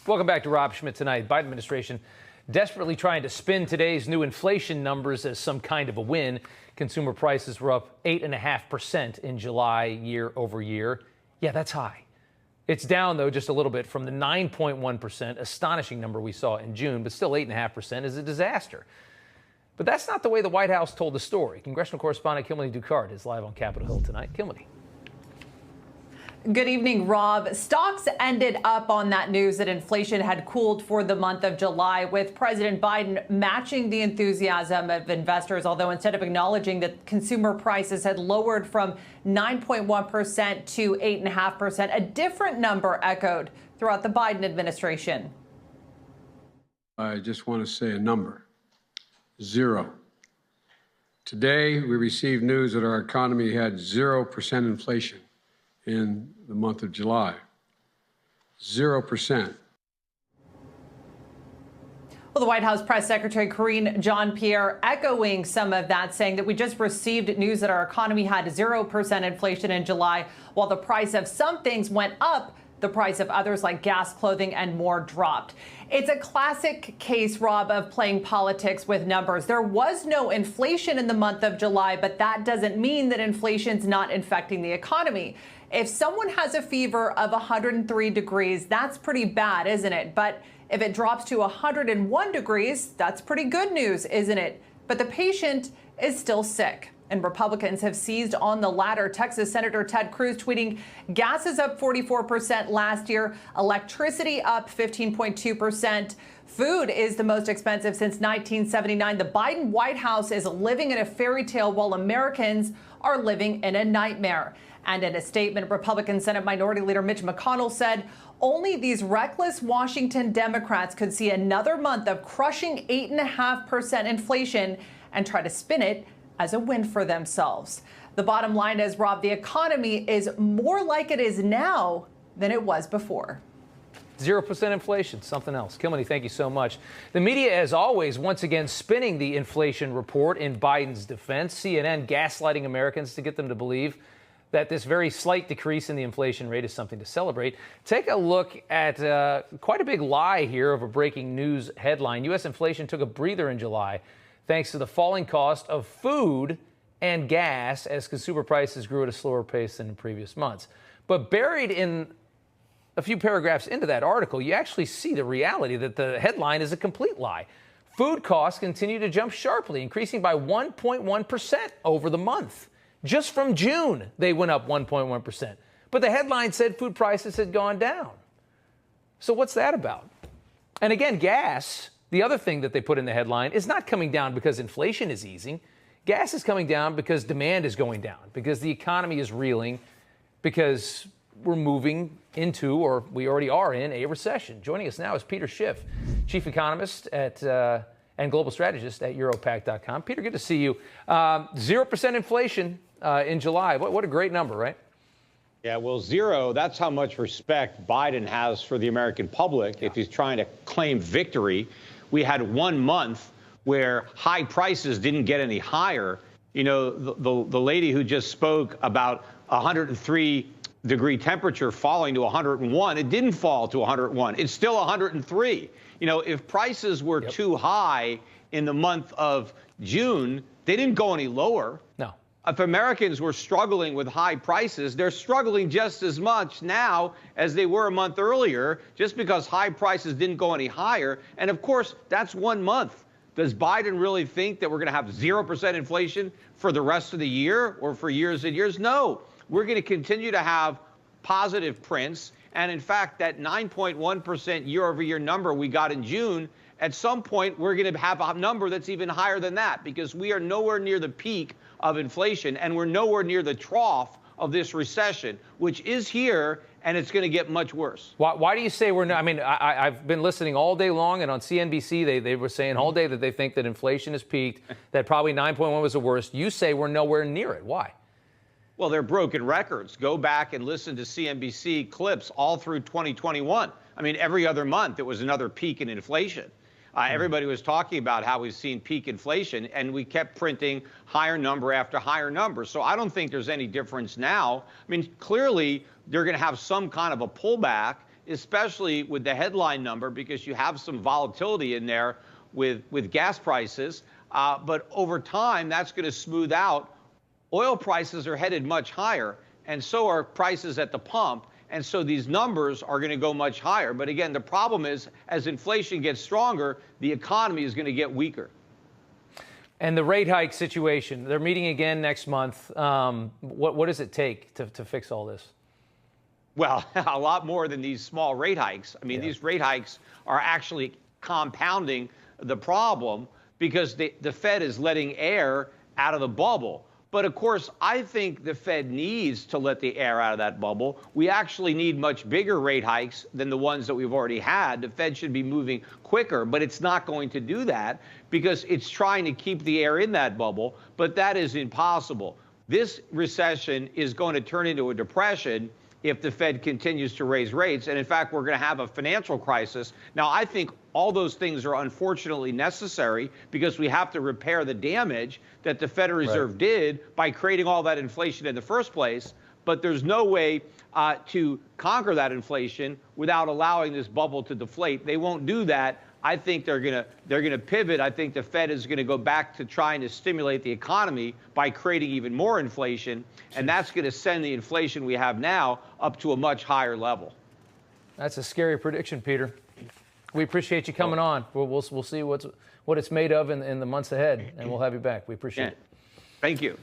Welcome back to Rob Schmitt tonight. Biden administration desperately trying to spin today's new inflation numbers as some kind of a win. Consumer prices were up 8.5% in July year over year. Yeah, that's high. It's down, though, just a little bit from the 9.1% astonishing number we saw in June, but still 8.5% is a disaster. But that's not the way the White House told the story. Congressional correspondent Kimberly Ducard is live on Capitol Hill tonight. Kimberly. Good evening, Rob. Stocks ended up on that news that inflation had cooled for the month of July, with President Biden matching the enthusiasm of investors, although instead of acknowledging that consumer prices had lowered from 9.1% to 8.5%, a different number echoed throughout the Biden administration. I just want to say a number: 0. Today, we received news that our economy had 0% inflation in the month of July. 0%. Well, the White House Press Secretary Karine Jean-Pierre echoing some of that, saying that we just received news that our economy had 0% inflation in July, while the price of some things went up. The price of others like gas, clothing, and more dropped. It's a classic case, Rob, of playing politics with numbers. There was no inflation in the month of July, but that doesn't mean that inflation's not infecting the economy. If someone has a fever of 103 degrees, that's pretty bad, isn't it? But if it drops to 101 degrees, that's pretty good news, isn't it? But the patient is still sick. And Republicans have seized on the latter. Texas Senator Ted Cruz tweeting, gas is up 44% last year, electricity up 15.2%. Food is the most expensive since 1979. The Biden White House is living in a fairy tale while Americans are living in a nightmare. And in a statement, Republican Senate Minority Leader Mitch McConnell said only these reckless Washington Democrats could see another month of crushing 8.5% inflation and try to spin it as a win for themselves. The bottom line is, Rob, the economy is more like it is now than it was before. 0% inflation, something else. Kimberly, thank you so much. The media, as always, once again spinning the inflation report in Biden's defense. CNN gaslighting Americans to get them to believe that this very slight decrease in the inflation rate is something to celebrate. Take a look at quite a big lie here of a breaking news headline. U.S. inflation took a breather in July thanks to the falling cost of food and gas as consumer prices grew at a slower pace than in previous months. But buried in a few paragraphs into that article, you actually see the reality that the headline is a complete lie. Food costs continue to jump sharply, increasing by 1.1% over the month. Just from June, they went up 1.1%. But the headline said food prices had gone down. So what's that about? And again, gas, the other thing that they put in the headline, is not coming down because inflation is easing. Gas is coming down because demand is going down, because the economy is reeling, because we're moving into, or we already are in, a recession. Joining us now is Peter Schiff, chief economist at and global strategist at Europac.com. Peter, good to see you. 0% inflation in July. What a great number, right? Yeah, well, 0, that's how much respect Biden has for the American public if he's trying to claim victory. We had 1 month where high prices didn't get any higher. You know, the lady who just spoke about 103-degree temperature falling to 101, it didn't fall to 101. It's still 103. You know, if prices were too high in the month of June, they didn't go any lower. No. If Americans were struggling with high prices, they're struggling just as much now as they were a month earlier, just because high prices didn't go any higher. And of course, that's 1 month. Does Biden really think that we're going to have 0% inflation for the rest of the year or for years and years? No, we're going to continue to have positive prints. And in fact, that 9.1% year over year number we got in June, at some point, we're going to have a number that's even higher than that, because we are nowhere near the peak of inflation and we're nowhere near the trough of this recession, which is here, and it's going to get much worse. Why do you say we're not? I mean, I've been listening all day long, and on CNBC, they were saying all day that they think that inflation has peaked, that probably 9.1 was the worst. You say we're nowhere near it. Why? Well, they're broken records. Go back and listen to CNBC clips all through 2021. I mean, every other month, it was another peak in inflation. Everybody was talking about how we've seen peak inflation, and we kept printing higher number after higher number. So I don't think there's any difference now. I mean, clearly, they're going to have some kind of a pullback especially with the headline number, because you have some volatility in there with gas prices. But over time, that's going to smooth out. Oil prices are headed much higher, and so are prices at the pump. And so these numbers are going to go much higher. But again, the problem is, as inflation gets stronger, the economy is going to get weaker. And the rate hike situation, they're meeting again next month. What does it take to fix all this? Well, a lot more than these small rate hikes. I mean, these rate hikes are actually compounding the problem because the Fed is letting air out of the bubble. But of course, I think the Fed needs to let the air out of that bubble. We actually need much bigger rate hikes than the ones that we've already had. The Fed should be moving quicker, but it's not going to do that because it's trying to keep the air in that bubble, but that is impossible. This recession is going to turn into a depression if the Fed continues to raise rates. And in fact, we're going to have a financial crisis. Now, I think all those things are unfortunately necessary because we have to repair the damage that the Federal Reserve did by creating all that inflation in the first place. But there's no way to conquer that inflation without allowing this bubble to deflate. They won't do that. I think they're gonna pivot. I think the Fed is gonna go back to trying to stimulate the economy by creating even more inflation, and that's gonna send the inflation we have now up to a much higher level. That's a scary prediction, Peter. We appreciate you coming on. We'll see what it's made of in the months ahead, and we'll have you back. We appreciate it. Thank you.